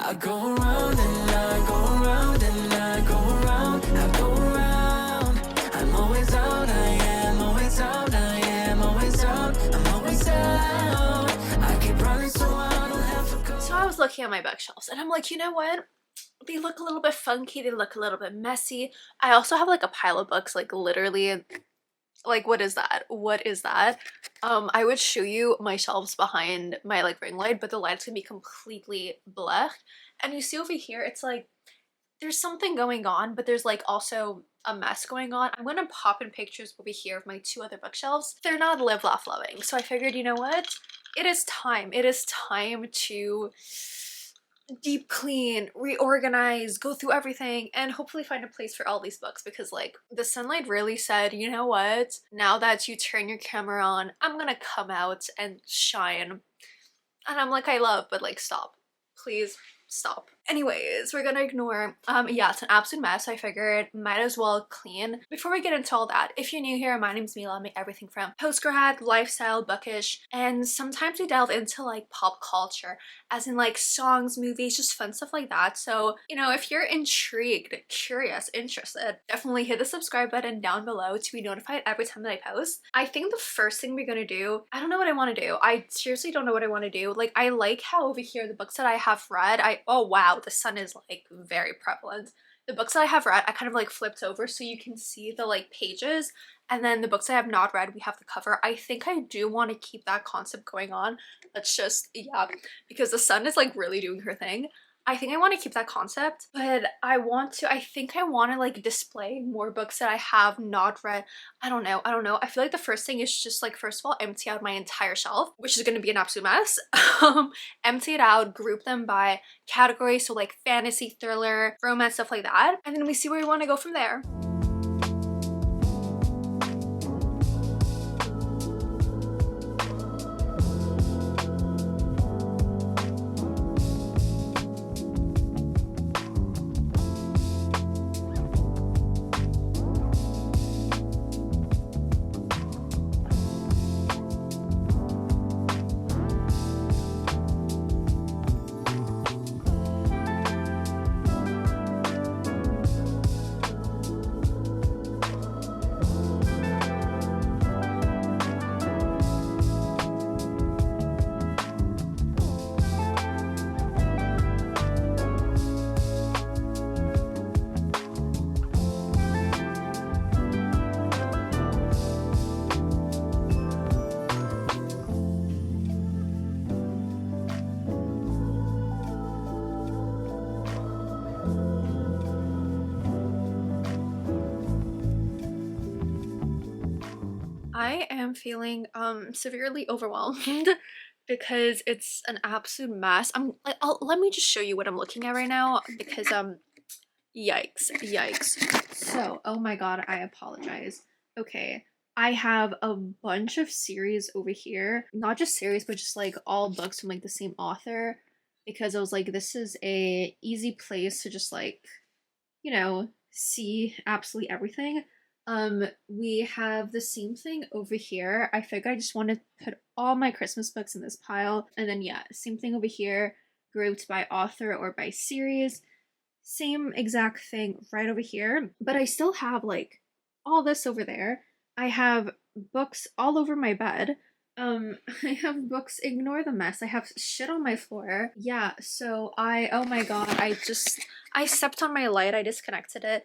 I go around and I go around and I go around, I go around. I'm always out, I am always out, I am always out, I'm always out. I keep running so I don't have to go. So I was looking at my bookshelves and I'm like, you know what? They look a little bit funky, they look a little bit messy. I also have like a pile of books, like literally, like what is that? What is that? I would show you my shelves behind my like ring light, but the light's gonna be completely black. And you see over here, it's like there's something going on, but there's like also a mess going on. I'm gonna pop in pictures over here of my two other bookshelves. They're not live, laugh, loving. So I figured, you know what? It is time. It is time to deep clean, reorganize, go through everything, and hopefully find a place for all these books, because like the sunlight really said, you know what? Now that you turn your camera on, I'm gonna come out and shine. And I'm like, I love, but like stop. Please stop. Anyways, we're gonna ignore, yeah, it's an absolute mess. I figured might as well clean. Before we get into all that, if you're new here, my name's Mila. I make everything from post-grad, lifestyle, bookish, and sometimes we delve into like pop culture, as in like songs, movies, just fun stuff like that. So, you know, if you're intrigued, curious, interested, definitely hit the subscribe button down below to be notified every time that I post. I think the first thing we're gonna do, I don't know what I want to do. I seriously don't know what I want to do. Like, I like how over here the books that I have read, oh wow, the sun is like very prevalent. The books that I have read, I kind of like flipped over so you can see the like pages, and then the books I have not read, we have the cover. I think I do want to keep that concept going on. Let's just, yeah, because the sun is like really doing her thing. I think I want to keep that concept, but I think I want to like display more books that I have not read. I don't know. I feel like the first thing is just like, first of all, empty out my entire shelf, which is going to be an absolute mess. Empty it out, group them by category, so like fantasy, thriller, romance, stuff like that. And then we see where we want to go from there. I am feeling severely overwhelmed because it's an absolute mess. Let me just show you what I'm looking at right now, because yikes. So, oh my god, I apologize. Okay, I have a bunch of series over here. Not just series, but just like all books from like the same author, because I was like, this is a easy place to just like, you know, see absolutely everything. We have the same thing over here. I figured I just want to put all my Christmas books in this pile. And then yeah, same thing over here, grouped by author or by series. Same exact thing right over here. But I still have like all this over there. I have books all over my bed. I have books, ignore the mess. I have shit on my floor. Yeah, so oh my god, I stepped on my light, I disconnected it.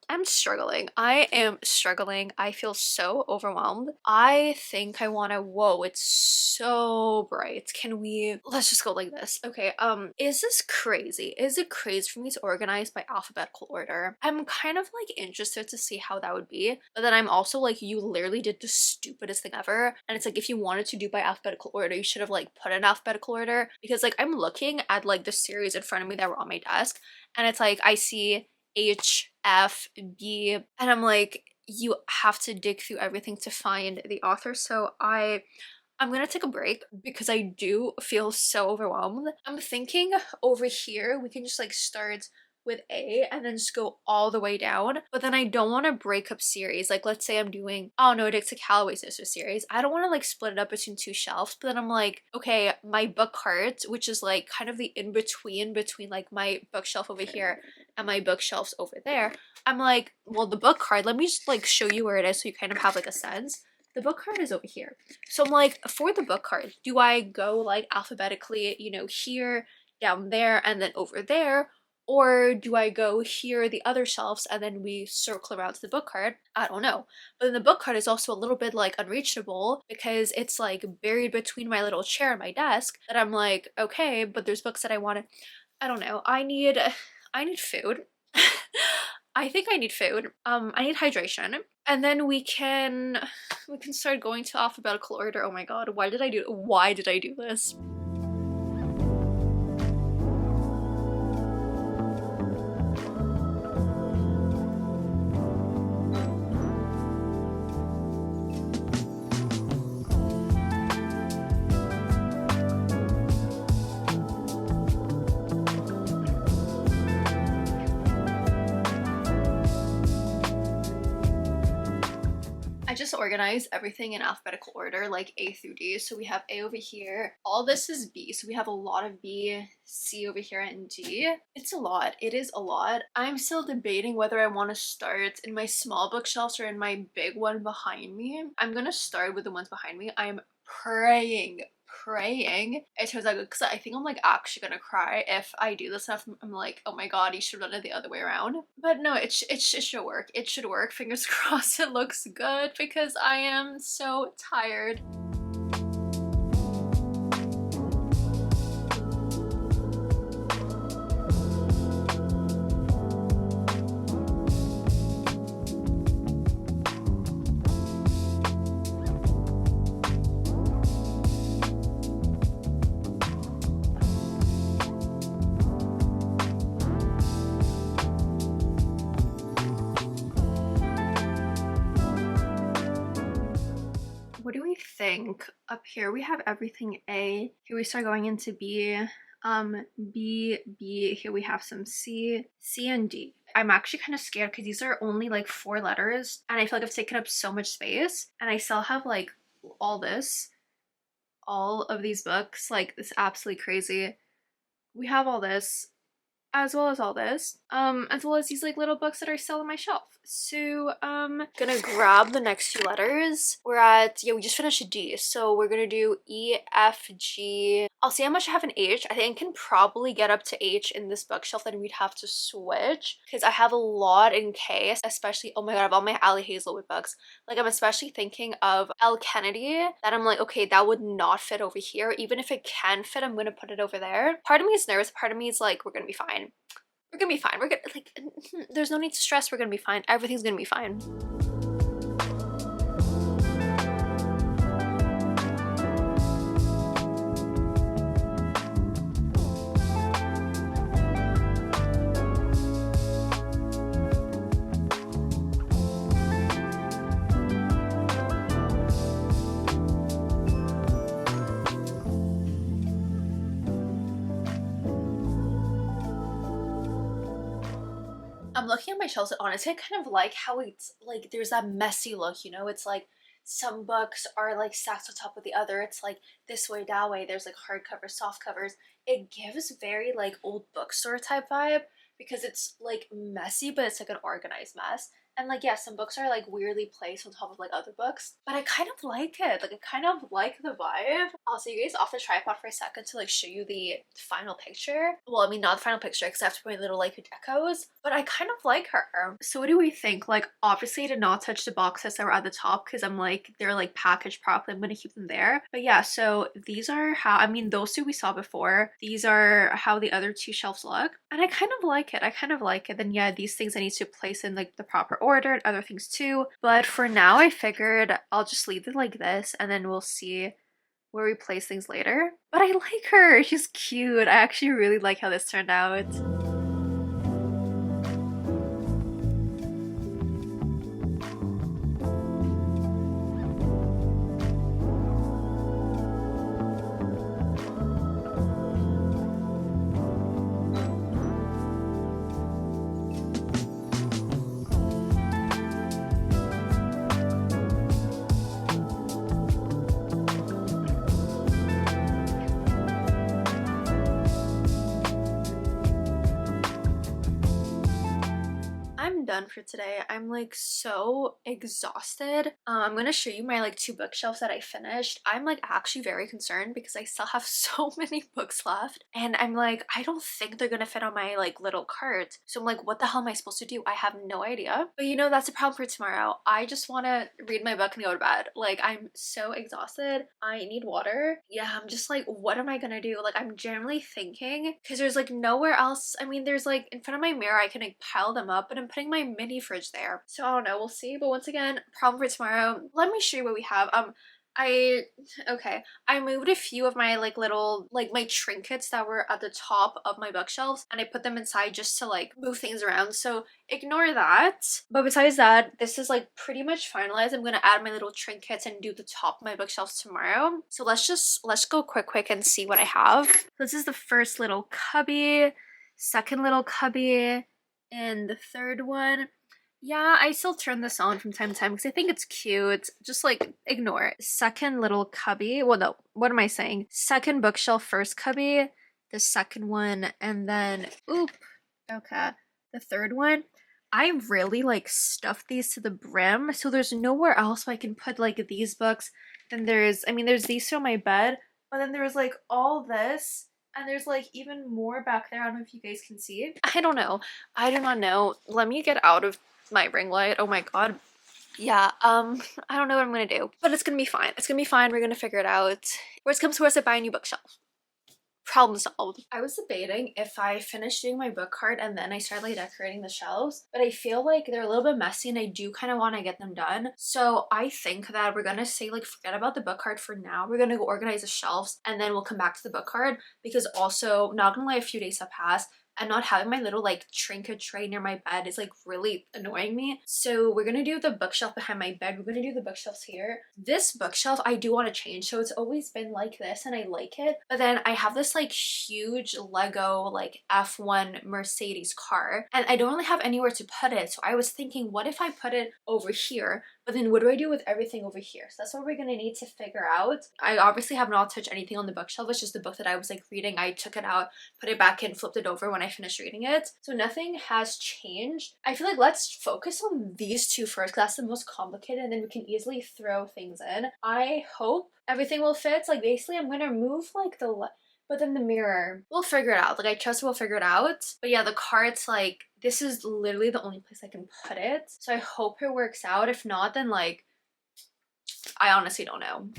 I'm struggling. I am struggling. I feel so overwhelmed. I think I want to, whoa, it's so bright. Let's just go like this. Okay, is this crazy? Is it crazy for me to organize by alphabetical order? I'm kind of like interested to see how that would be, but then I'm also like, you literally did the stupidest thing ever. And it's like, if you wanted to do by alphabetical order, you should have like put in alphabetical order, because like I'm looking at like the series in front of me that were on my desk, and it's like, I see H, F, B, and I'm like, you have to dig through everything to find the author. So I'm gonna take a break because I do feel so overwhelmed. I'm thinking over here we can just like start with A and then just go all the way down. But then I don't want to break up series. Like let's say I'm doing, oh no, Dixie Calloway Sister series. I don't want to like split it up between 2 shelves. But then I'm like, okay, my book cart, which is like kind of the between like my bookshelf over here and my bookshelves over there. I'm like, well, the book card, let me just like show you where it is so you kind of have like a sense. The book card is over here. So I'm like, for the book card, do I go like alphabetically, you know, here, down there, and then over there? Or do I go here, the other shelves, and then we circle around to the book card? I don't know. But then the book card is also a little bit like unreachable because it's like buried between my little chair and my desk that I'm like, okay, but there's books that I want to, I don't know. I need food. I think I need food. I need hydration. And then we can start going to alphabetical order. Oh my god, why did I do this? Just organize everything in alphabetical order, like A through D. So we have A over here. All this is B. So we have a lot of B, C over here, and D. It's a lot. It is a lot. I'm still debating whether I want to start in my small bookshelves or in my big one behind me. I'm gonna start with the ones behind me. I'm praying it turns out good because I think I'm like actually gonna cry if I do this stuff. I'm like, oh my god, you should have done it the other way around. But no, it should work. It should work. Fingers crossed it looks good because I am so tired. What do we think? Up here we have everything A. Here we start going into B. B. Here we have some C, and D. I'm actually kind of scared because these are only like 4 letters and I feel like I've taken up so much space and I still have like all of these books. Like, it's absolutely crazy. We have all this as well as all this, as well as these like little books that are still on my shelf. So gonna grab the next few letters. We're at, yeah, we just finished a D, so we're gonna do E, F, G. I'll see how much I have in H. I think I can probably get up to H in this bookshelf, then we'd have to switch because I have a lot in K, especially, oh my god, I have all my Ali Hazelwood books. Like, I'm especially thinking of L. Kennedy, that I'm like, okay, that would not fit over here. Even if it can fit, I'm gonna put it over there. Part of me is nervous, part of me is like, we're gonna be fine. We're gonna be fine. We're gonna, like, there's no need to stress. We're gonna be fine. Everything's gonna be fine. I'm looking at my shelves and honestly I kind of like how it's like there's that messy look, you know? It's like some books are like stacked on top of the other. It's like this way, that way. There's like hardcovers, soft covers. It gives very like old bookstore type vibe because it's like messy, but it's like an organized mess. And like, yeah, some books are like weirdly placed on top of like other books, but I kind of like it. Like, I kind of like the vibe. I'll see you guys off the tripod for a second to like show you the final picture. Well, I mean, not the final picture because I have to put my little like decos, but I kind of like her. So what do we think? Like, obviously I did not touch the boxes that were at the top because I'm like, they're like packaged properly. I'm gonna keep them there. But yeah, so these are how, I mean, those 2 we saw before. These are how the other 2 shelves look. And I kind of like it. I kind of like it. Then yeah, these things I need to place in like the proper order and other things too. But for now, I figured I'll just leave it like this and then we'll see where we place things later. But I like her. She's cute. I actually really like how this turned out. done for today. I'm like so exhausted. I'm gonna show you my like 2 bookshelves that I finished. I'm like actually very concerned because I still have so many books left, and I'm like, I don't think they're gonna fit on my like little cart. So I'm like, what the hell am I supposed to do? I have no idea. But you know, that's a problem for tomorrow. I just want to read my book and go to bed. Like, I'm so exhausted. I need water. Yeah, I'm just like, what am I gonna do? Like, I'm generally thinking, because there's like nowhere else. I mean, there's like in front of my mirror I can like pile them up, but I'm putting my mini fridge there, so I don't know, we'll see. But once again, problem for tomorrow. Let me show you what we have. I moved a few of my like little like my trinkets that were at the top of my bookshelves, and I put them inside just to like move things around, so ignore that. But besides that, this is like pretty much finalized. I'm gonna add my little trinkets and do the top of my bookshelves tomorrow. So let's go quick and see what I have. This is the first little cubby, second little cubby, and the third one. Yeah, I still turn this on from time to time because I think it's cute. Just like ignore it. Second little cubby. Well, no, what am I saying? Second bookshelf, first cubby, the second one, and then, oop, okay, the third one. I really like stuffed these to the brim, so there's nowhere else I can put like these books. Then there's these two on my bed, but then there's like all this. And there's like even more back there. I don't know if you guys can see. I don't know. I do not know. Let me get out of my ring light. Oh my god. Yeah, I don't know what I'm gonna do. But it's gonna be fine. It's gonna be fine. We're gonna figure it out. Worst comes to worst, I buy a new bookshelf. Problem solved. I was debating if I finished doing my book cart and then I started like decorating the shelves, but I feel like they're a little bit messy and I do kind of want to get them done. So I think that we're gonna say like forget about the book cart for now. We're gonna go organize the shelves and then we'll come back to the book cart, because also, not gonna lie, a few days have passed and not having my little like trinket tray near my bed is like really annoying me. So we're gonna do the bookshelf behind my bed. We're gonna do the bookshelves here. This bookshelf I do want to change. So it's always been like this and I like it. But then I have this like huge Lego like F1 Mercedes car and I don't really have anywhere to put it. So I was thinking, what if I put it over here? But then what do I do with everything over here? So that's what we're gonna need to figure out. I obviously have not touched anything on the bookshelf. It's just the book that I was like reading. I took it out, put it back in, flipped it over when I finished reading it. So nothing has changed. I feel like let's focus on these two first because that's the most complicated and then we can easily throw things in. I hope everything will fit. Like basically I'm gonna move like but then the mirror, we'll figure it out. Like I trust we'll figure it out. But yeah, the cart's like, this is literally the only place I can put it. So I hope it works out. If not, then like, I honestly don't know.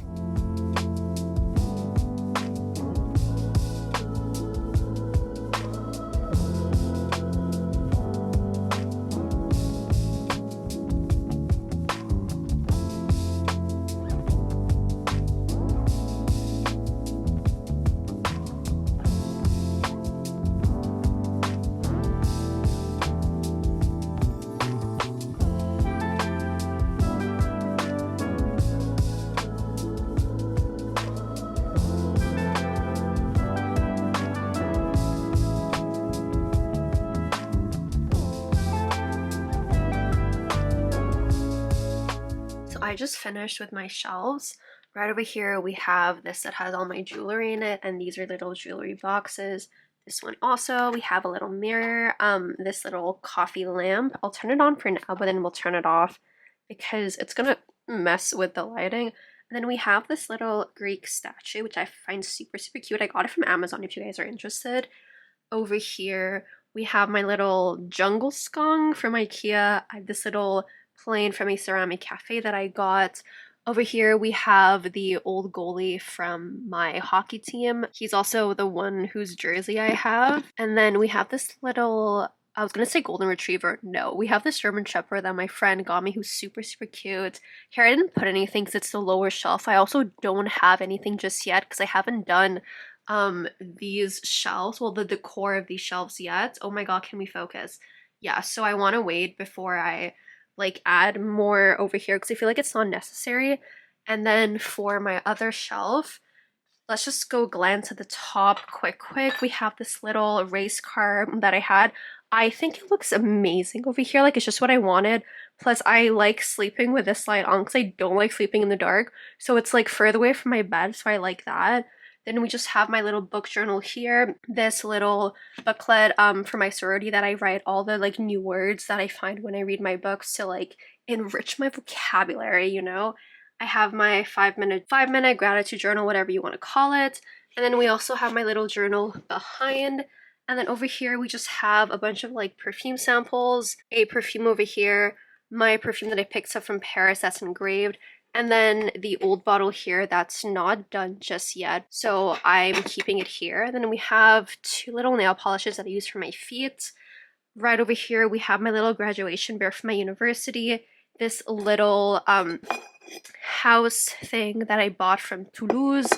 I just finished with my shelves. Right over here we have this that has all my jewelry in it, and these are little jewelry boxes. This one also, we have a little mirror, this little coffee lamp. I'll turn it on for now, but then we'll turn it off because it's gonna mess with the lighting. And then we have this little Greek statue, which I find super cute. I got it from Amazon if you guys are interested. Over here we have my little jungle skunk from IKEA. I have this little plane from a ceramic cafe that I got. Over here we have the old goalie from my hockey team. He's also the one whose jersey I have. And then we have this little, I was gonna say golden retriever. No, we have this German Shepherd that my friend got me who's super cute. Here I didn't put anything because it's the lower shelf. I also don't have anything just yet because I haven't done these shelves, well the decor of these shelves yet. Oh my god, can we focus? Yeah, so I want to wait before I like add more over here because I feel like it's not necessary. And then for my other shelf, let's just go glance at the top quick. We have this little race car that I had. I think it looks amazing over here. Like it's just what I wanted. Plus I like sleeping with this light on because I don't like sleeping in the dark. So it's like further away from my bed, so I like that. Then we just have my little book journal here, this little booklet for my sorority that I write all the like new words that I find when I read my books to like enrich my vocabulary, you know. I have my 5-minute gratitude journal, whatever you want to call it. And then we also have my little journal behind. And then over here we just have a bunch of like perfume samples, a perfume over here, my perfume that I picked up from Paris that's engraved, and then the old bottle here that's not done just yet, so I'm keeping it here. And then we have 2 little nail polishes that I use for my feet. Right over here we have my little graduation bear from my university, this little house thing that I bought from Toulouse.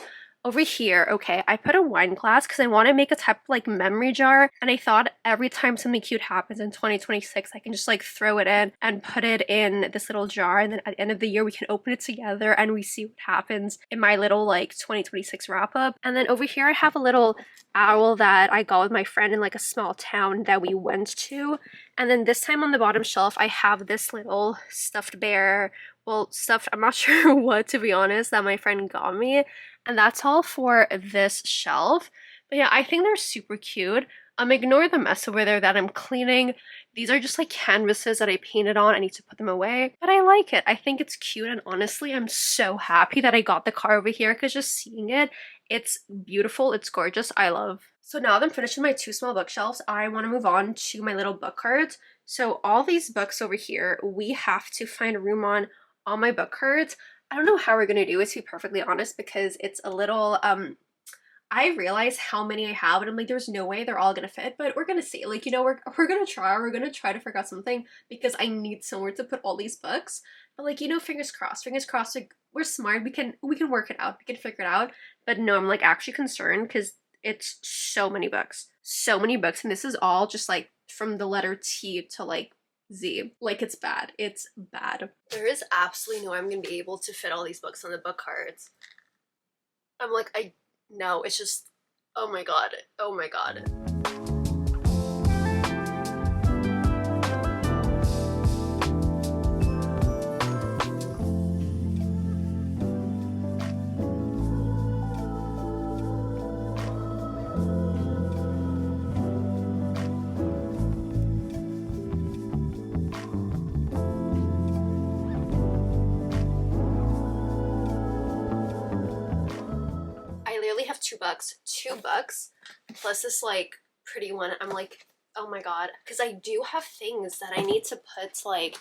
Over here, okay, I put a wine glass because I want to make a type of like memory jar, and I thought every time something cute happens in 2026 I can just like throw it in and put it in this little jar, and then at the end of the year we can open it together and we see what happens in my little like 2026 wrap up. And then over here I have a little owl that I got with my friend in like a small town that we went to. And then this time on the bottom shelf I have this little stuffed bear, well, stuffed, I'm not sure what, to be honest, that my friend got me. And that's all for this shelf. But yeah, I think they're super cute. Ignore the mess over there that I'm cleaning. These are just like canvases that I painted on. I need to put them away. But I like it. I think it's cute, and honestly, I'm so happy that I got the car over here because just seeing it, it's beautiful, it's gorgeous, I love. So now that I'm finished with my 2 small bookshelves, I want to move on to my little book cards. So all these books over here, we have to find room on all my book cards. I don't know how we're gonna do it, to be perfectly honest, because it's a little I realize how many I have and I'm like, there's no way they're all gonna fit, but we're gonna see. Like, you know, we're gonna try to figure out something because I need somewhere to put all these books. But like, you know, fingers crossed, like, we're smart, we can work it out, we can figure it out. But no, I'm like actually concerned because it's so many books, and this is all just like from the letter T to like Z. Like, it's bad. It's bad. There is absolutely no way I'm gonna be able to fit all these books on the book cards. I'm like, no, it's just, oh my god. Oh my god. Have 2 bucks plus this like pretty one. I'm like, oh my god, because I do have things that I need to put like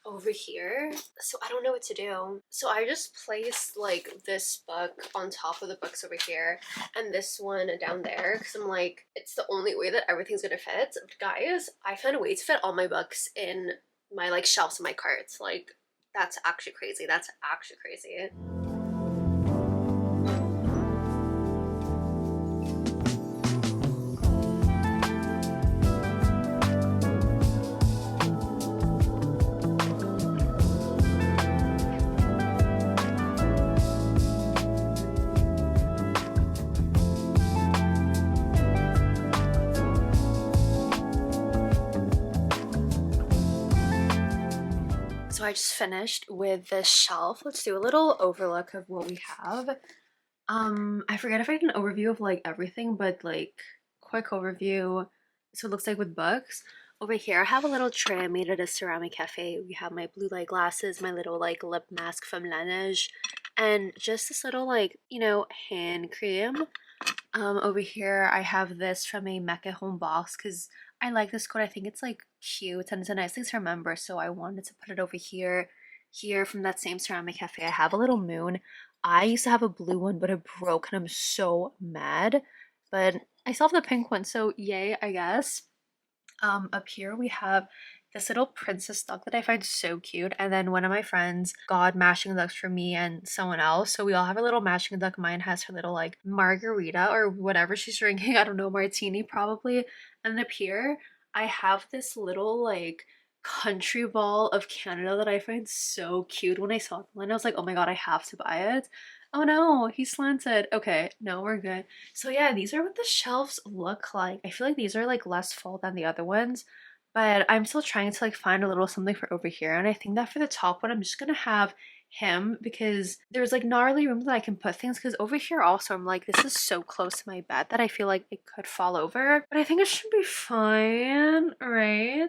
over here, so I don't know what to do. So I just placed like this book on top of the books over here and this one down there because I'm like, it's the only way that everything's gonna fit. But guys, I found a way to fit all my books in my like shelves and my carts. Like, that's actually crazy. So I just finished with this shelf. Let's do a little overlook of what we have. I forget if I did an overview of like everything, but like quick overview. So it looks like with books. Over here I have a little tray I made at a ceramic cafe. We have my blue light glasses, my little like lip mask from Laneige, and just this little like, you know, hand cream. Over here I have this from a Mecca home box because I like this coat. I think it's like cute and it's a nice thing to remember, so I wanted to put it over here. Here from that same ceramic cafe I have a little moon. I used to have a blue one but it broke and I'm so mad, but I still have the pink one, so yay, I guess. Up here we have this little princess duck that I find so cute, and then one of my friends got matching ducks for me and someone else, so we all have a little matching duck. Mine has her little like margarita or whatever she's drinking, I don't know, martini probably. And up here I have this little like country ball of Canada that I find so cute. When I saw it online I was like, oh my god, I have to buy it. Oh no, he slanted. Okay, no, we're good. So yeah, these are what the shelves look like. I feel like these are like less full than the other ones, but I'm still trying to like find a little something for over here. And I think that for the top one I'm just gonna have him because there's like not really room that I can put things, because over here also I'm like, this is so close to my bed that I feel like it could fall over, but I think it should be fine, right?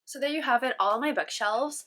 So there you have it, all my bookshelves.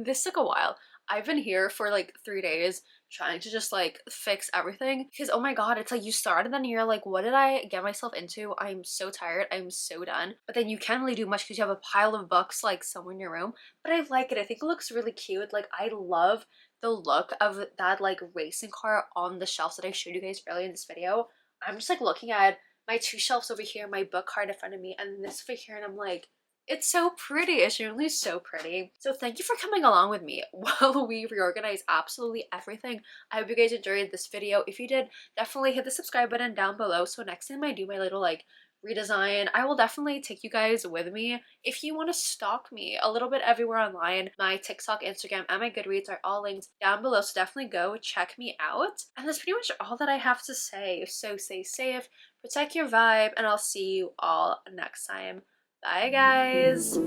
This took a while. I've been here for like 3 days trying to just like fix everything because oh my god, it's like you start and then you're like, what did I get myself into? I'm so tired, I'm so done. But then you can't really do much because you have a pile of books like somewhere in your room. But I like it, I think it looks really cute. Like I love the look of that like racing car on the shelves that I showed you guys earlier in this video. I'm just like looking at my two shelves over here, my book card in front of me, and this over here, and I'm like, it's so pretty. It's really so pretty. So thank you for coming along with me while we reorganize absolutely everything. I hope you guys enjoyed this video. If you did, definitely hit the subscribe button down below so next time I do my little like redesign, I will definitely take you guys with me. If you want to stalk me a little bit everywhere online, my TikTok, Instagram, and my Goodreads are all linked down below, so definitely go check me out. And that's pretty much all that I have to say. So stay safe, protect your vibe, and I'll see you all next time. Bye guys!